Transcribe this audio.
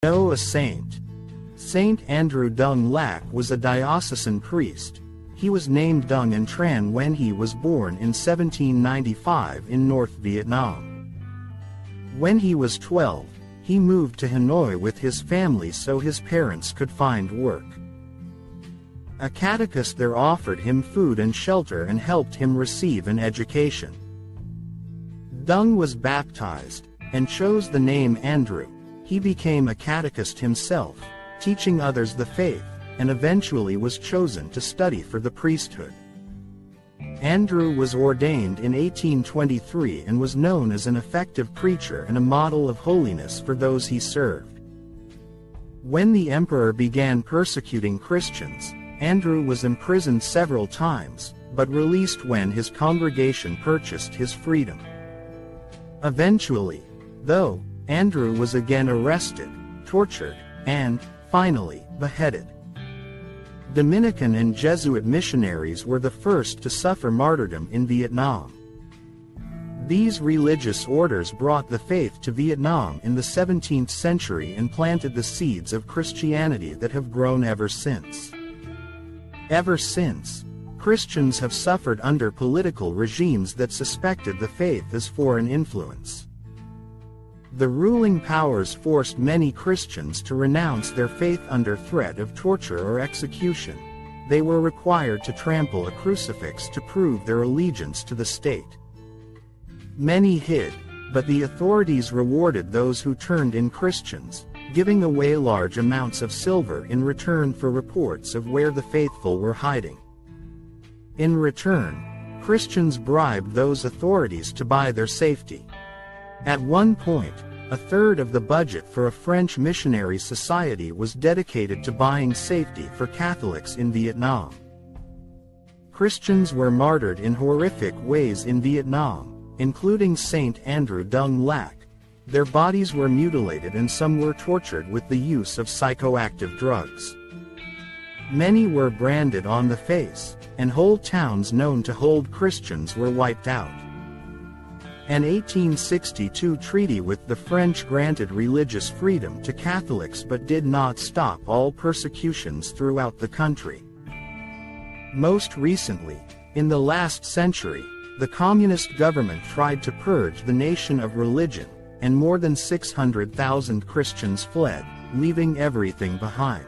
know a saint. Saint Andrew Dung-Lac was a diocesan priest. He was named Dung An Tran when he was born in 1795 in North Vietnam. When he was 12, he moved to Hanoi with his family so his parents could find work. A catechist there offered him food and shelter and helped him receive an education. Dung was baptized, and chose the name Andrew. He became a catechist himself, teaching others the faith, and eventually was chosen to study for the priesthood. Andrew was ordained in 1823 and was known as an effective preacher and a model of holiness for those he served. When the emperor began persecuting Christians, Andrew was imprisoned several times, but released when his congregation purchased his freedom. Eventually, though, Andrew was again arrested, tortured, and, finally, beheaded. Dominican and Jesuit missionaries were the first to suffer martyrdom in Vietnam. These religious orders brought the faith to Vietnam in the 17th century and planted the seeds of Christianity that have grown ever since. Ever since, Christians have suffered under political regimes that suspected the faith as foreign influence. The ruling powers forced many Christians to renounce their faith under threat of torture or execution. They were required to trample a crucifix to prove their allegiance to the state. Many hid, but the authorities rewarded those who turned in Christians, giving away large amounts of silver in return for reports of where the faithful were hiding. In return, Christians bribed those authorities to buy their safety. At one point, a third of the budget for a French missionary society was dedicated to buying safety for Catholics in Vietnam. Christians were martyred in horrific ways in Vietnam, including Saint Andrew Dung-Lac. Their bodies were mutilated and some were tortured with the use of psychoactive drugs. Many were branded on the face, and whole towns known to hold Christians were wiped out. An 1862 treaty with the French granted religious freedom to Catholics but did not stop all persecutions throughout the country. Most recently, in the last century, the communist government tried to purge the nation of religion, and more than 600,000 Christians fled, leaving everything behind.